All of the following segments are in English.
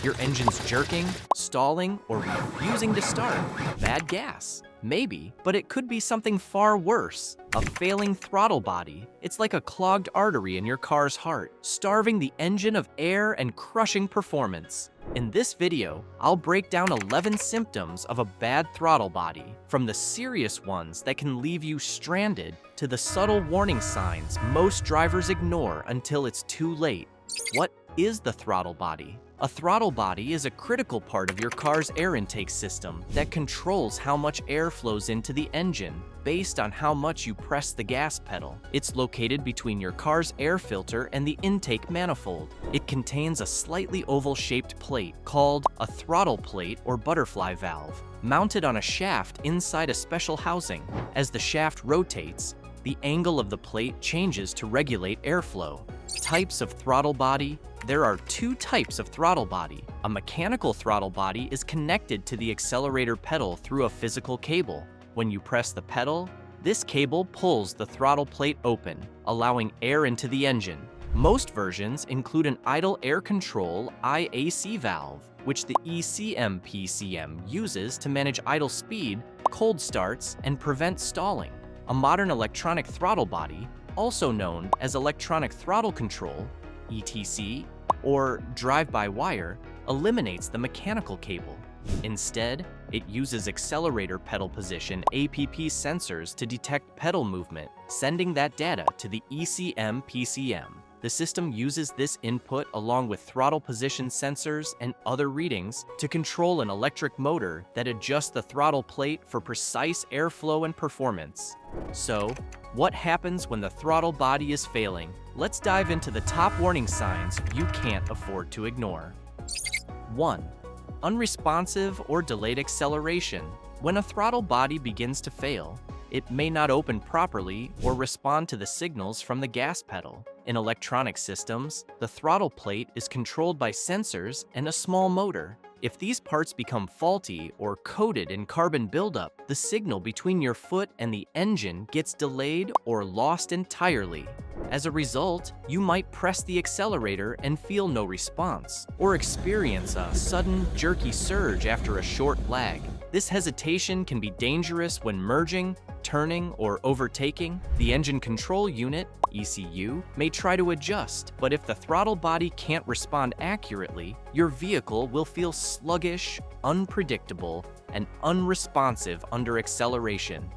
Your engine's jerking, stalling, or refusing to start. Bad gas. Maybe, but it could be something far worse. A failing throttle body. It's like a clogged artery in your car's heart, starving the engine of air and crushing performance. In this video, I'll break down 11 symptoms of a bad throttle body, from the serious ones that can leave you stranded to the subtle warning signs most drivers ignore until it's too late. What is the throttle body? A throttle body is a critical part of your car's air intake system that controls how much air flows into the engine based on how much you press the gas pedal. It's located between your car's air filter and the intake manifold. It contains a slightly oval-shaped plate called a throttle plate or butterfly valve, mounted on a shaft inside a special housing. As the shaft rotates, the angle of the plate changes to regulate airflow. Types of throttle body. There are two types of throttle body. A mechanical throttle body is connected to the accelerator pedal through a physical cable. When you press the pedal, this cable pulls the throttle plate open, allowing air into the engine. Most versions include an idle air control IAC valve, which the ECM-PCM uses to manage idle speed, cold starts, and prevent stalling. A modern electronic throttle body, also known as electronic throttle control, ETC, or drive-by-wire, eliminates the mechanical cable. Instead, it uses accelerator pedal position APP sensors to detect pedal movement, sending that data to the ECM-PCM. The system uses this input along with throttle position sensors and other readings to control an electric motor that adjusts the throttle plate for precise airflow and performance. So, what happens when the throttle body is failing? Let's dive into the top warning signs you can't afford to ignore. 1. Unresponsive or delayed acceleration. When a throttle body begins to fail, it may not open properly or respond to the signals from the gas pedal. In electronic systems, the throttle plate is controlled by sensors and a small motor. If these parts become faulty or coated in carbon buildup, the signal between your foot and the engine gets delayed or lost entirely. As a result, you might press the accelerator and feel no response, or experience a sudden, jerky surge after a short lag. This hesitation can be dangerous when merging, turning, or overtaking. The engine control unit, ECU, may try to adjust, but if the throttle body can't respond accurately, your vehicle will feel sluggish, unpredictable, and unresponsive under acceleration.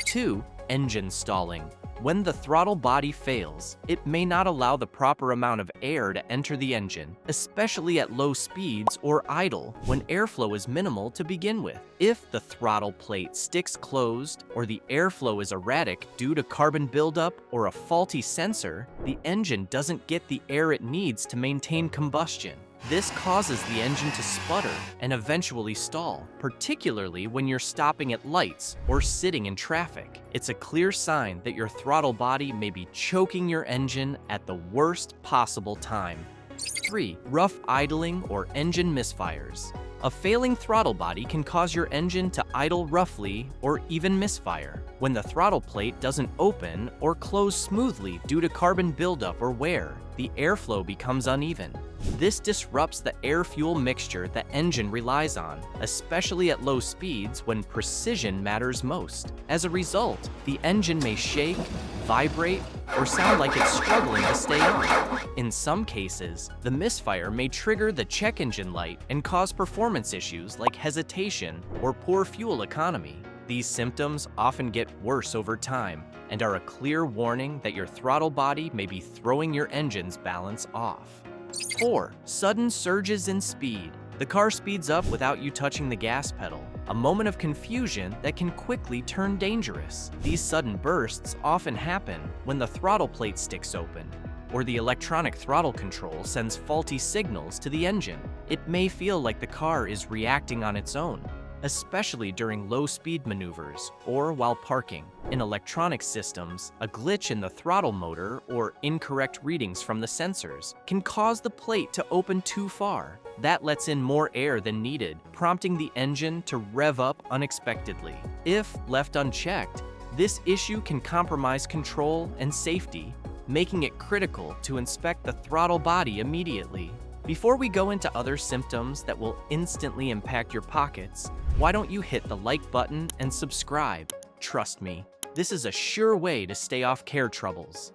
2. Engine stalling. When the throttle body fails, it may not allow the proper amount of air to enter the engine, especially at low speeds or idle when airflow is minimal to begin with. If the throttle plate sticks closed or the airflow is erratic due to carbon buildup or a faulty sensor, the engine doesn't get the air it needs to maintain combustion. This causes the engine to sputter and eventually stall, particularly when you're stopping at lights or sitting in traffic. It's a clear sign that your throttle body may be choking your engine at the worst possible time. 3. Rough idling or engine misfires. A failing throttle body can cause your engine to idle roughly or even misfire. When the throttle plate doesn't open or close smoothly due to carbon buildup or wear, the airflow becomes uneven. This disrupts the air-fuel mixture the engine relies on, especially at low speeds when precision matters most. As a result, the engine may shake, vibrate, or sound like it's struggling to stay on. In some cases, the misfire may trigger the check engine light and cause performance issues like hesitation or poor fuel economy. These symptoms often get worse over time and are a clear warning that your throttle body may be throwing your engine's balance off. 4. Sudden surges in speed. The car speeds up without you touching the gas pedal, a moment of confusion that can quickly turn dangerous. These sudden bursts often happen when the throttle plate sticks open, or the electronic throttle control sends faulty signals to the engine. It may feel like the car is reacting on its own, especially during low-speed maneuvers or while parking. In electronic systems, a glitch in the throttle motor or incorrect readings from the sensors can cause the plate to open too far. That lets in more air than needed, prompting the engine to rev up unexpectedly. If left unchecked, this issue can compromise control and safety, making it critical to inspect the throttle body immediately. Before we go into other symptoms that will instantly impact your pockets, why don't you hit the like button and subscribe? Trust me, this is a sure way to stay off care troubles.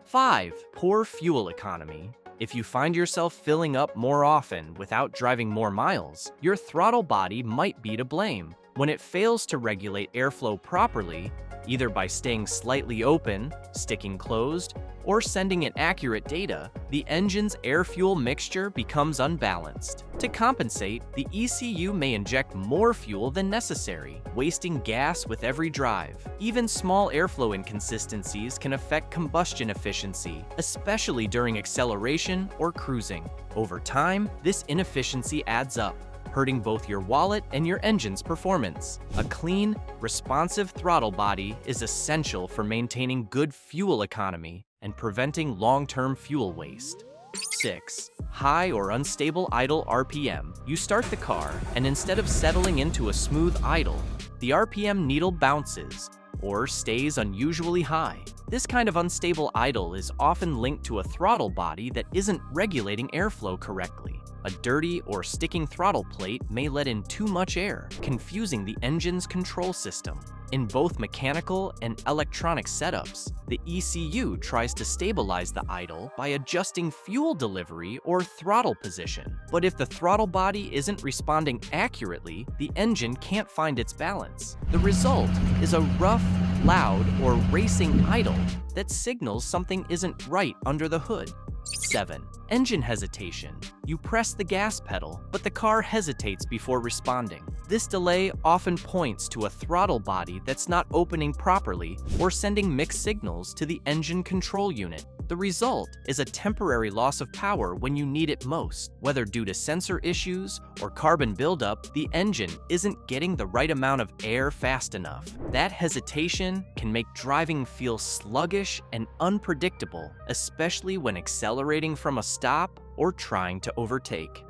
5. Poor fuel economy. If you find yourself filling up more often without driving more miles, your throttle body might be to blame. When it fails to regulate airflow properly, either by staying slightly open, sticking closed, or sending inaccurate data, the engine's air-fuel mixture becomes unbalanced. To compensate, the ECU may inject more fuel than necessary, wasting gas with every drive. Even small airflow inconsistencies can affect combustion efficiency, especially during acceleration or cruising. Over time, this inefficiency adds up, hurting both your wallet and your engine's performance. A clean, responsive throttle body is essential for maintaining good fuel economy and preventing long-term fuel waste. 6. High or unstable idle RPM. You start the car, and instead of settling into a smooth idle, the RPM needle bounces or stays unusually high. This kind of unstable idle is often linked to a throttle body that isn't regulating airflow correctly. A dirty or sticking throttle plate may let in too much air, confusing the engine's control system. In both mechanical and electronic setups, the ECU tries to stabilize the idle by adjusting fuel delivery or throttle position. But if the throttle body isn't responding accurately, the engine can't find its balance. The result is a rough, loud, or racing idle that signals something isn't right under the hood. 7. Engine hesitation. You press the gas pedal, but the car hesitates before responding. This delay often points to a throttle body that's not opening properly or sending mixed signals to the engine control unit. The result is a temporary loss of power when you need it most. Whether due to sensor issues or carbon buildup, the engine isn't getting the right amount of air fast enough. That hesitation can make driving feel sluggish and unpredictable, especially when accelerating from a stop or trying to overtake.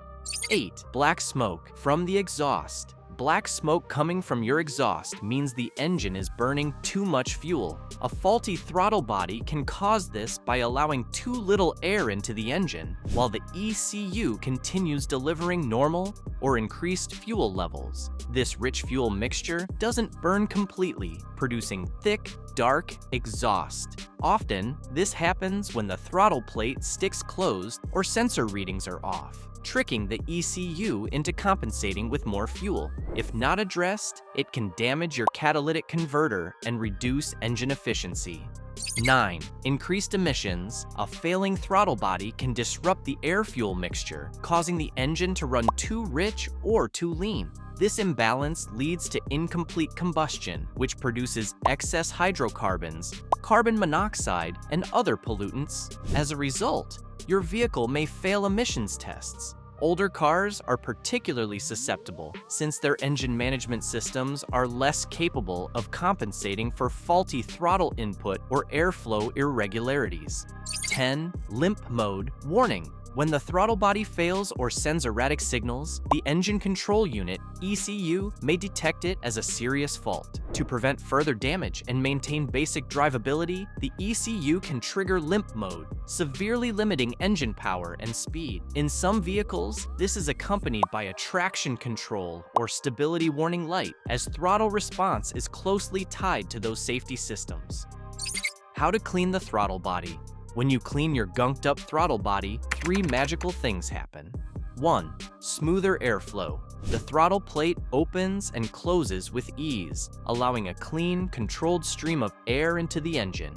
8. Black smoke from the exhaust. Black smoke coming from your exhaust means the engine is burning too much fuel. A faulty throttle body can cause this by allowing too little air into the engine, while the ECU continues delivering normal or increased fuel levels. This rich fuel mixture doesn't burn completely, producing thick, dark exhaust. Often, this happens when the throttle plate sticks closed or sensor readings are off, tricking the ECU into compensating with more fuel. If not addressed, it can damage your catalytic converter and reduce engine efficiency. 9. Increased emissions. A failing throttle body can disrupt the air-fuel mixture, causing the engine to run too rich or too lean. This imbalance leads to incomplete combustion, which produces excess hydrocarbons, carbon monoxide, and other pollutants. As a result, your vehicle may fail emissions tests. Older cars are particularly susceptible since their engine management systems are less capable of compensating for faulty throttle input or airflow irregularities. 10. Limp mode. Warning. When the throttle body fails or sends erratic signals, the engine control unit, ECU, may detect it as a serious fault. To prevent further damage and maintain basic drivability, the ECU can trigger limp mode, severely limiting engine power and speed. In some vehicles, this is accompanied by a traction control or stability warning light, as throttle response is closely tied to those safety systems. How to clean the throttle body. When you clean your gunked up throttle body, 3 magical things happen. 1. Smoother airflow. The throttle plate opens and closes with ease, allowing a clean, controlled stream of air into the engine.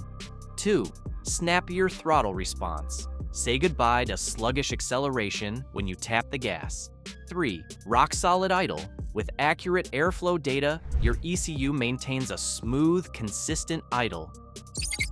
2. Snappier throttle response. Say goodbye to sluggish acceleration when you tap the gas. 3. Rock-solid idle. With accurate airflow data, your ECU maintains a smooth, consistent idle.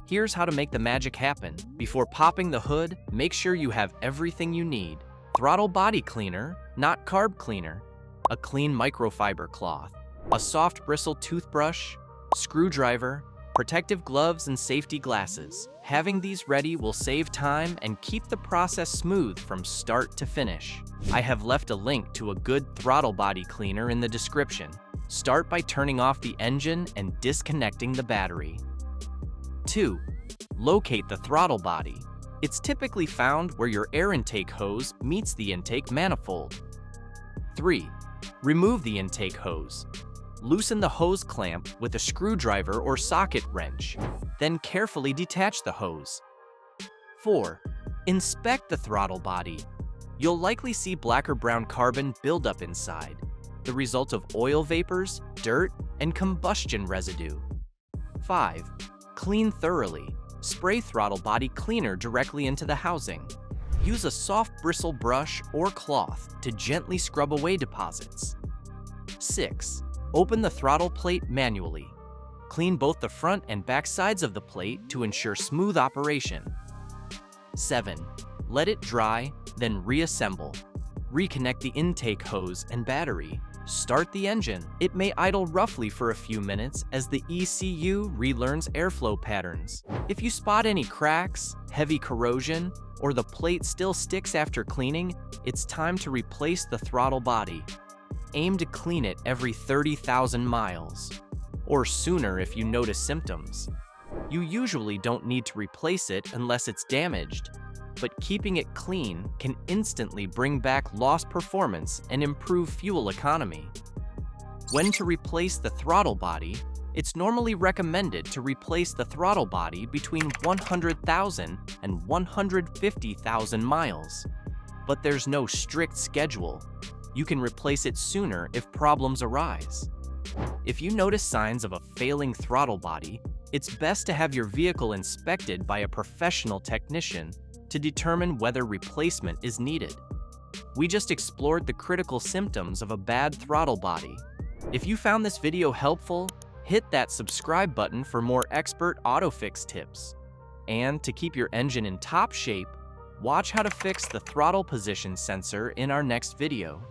Here's how to make the magic happen. Before popping the hood, make sure you have everything you need. Throttle body cleaner, not carb cleaner. A clean microfiber cloth. A soft bristle toothbrush. Screwdriver. Protective gloves and safety glasses. Having these ready will save time and keep the process smooth from start to finish. I have left a link to a good throttle body cleaner in the description. Start by turning off the engine and disconnecting the battery. 2. Locate the throttle body. It's typically found where your air intake hose meets the intake manifold. 3. Remove the intake hose. Loosen the hose clamp with a screwdriver or socket wrench, then carefully detach the hose. 4. Inspect the throttle body. You'll likely see black or brown carbon buildup inside, the result of oil vapors, dirt, and combustion residue. 5. Clean thoroughly. Spray throttle body cleaner directly into the housing. Use a soft bristle brush or cloth to gently scrub away deposits. 6. Open the throttle plate manually. Clean both the front and back sides of the plate to ensure smooth operation. 7. Let it dry, then reassemble. Reconnect the intake hose and battery. Start the engine. It may idle roughly for a few minutes as the ECU relearns airflow patterns. If you spot any cracks, heavy corrosion, or the plate still sticks after cleaning, it's time to replace the throttle body. Aim to clean it every 30,000 miles, or sooner if you notice symptoms. You usually don't need to replace it unless it's damaged, but keeping it clean can instantly bring back lost performance and improve fuel economy. When to replace the throttle body, it's normally recommended to replace the throttle body between 100,000 and 150,000 miles. But there's no strict schedule. You can replace it sooner if problems arise. If you notice signs of a failing throttle body, it's best to have your vehicle inspected by a professional technician to determine whether replacement is needed. We just explored the critical symptoms of a bad throttle body. If you found this video helpful, hit that subscribe button for more expert autofix tips. And to keep your engine in top shape, watch how to fix the throttle position sensor in our next video.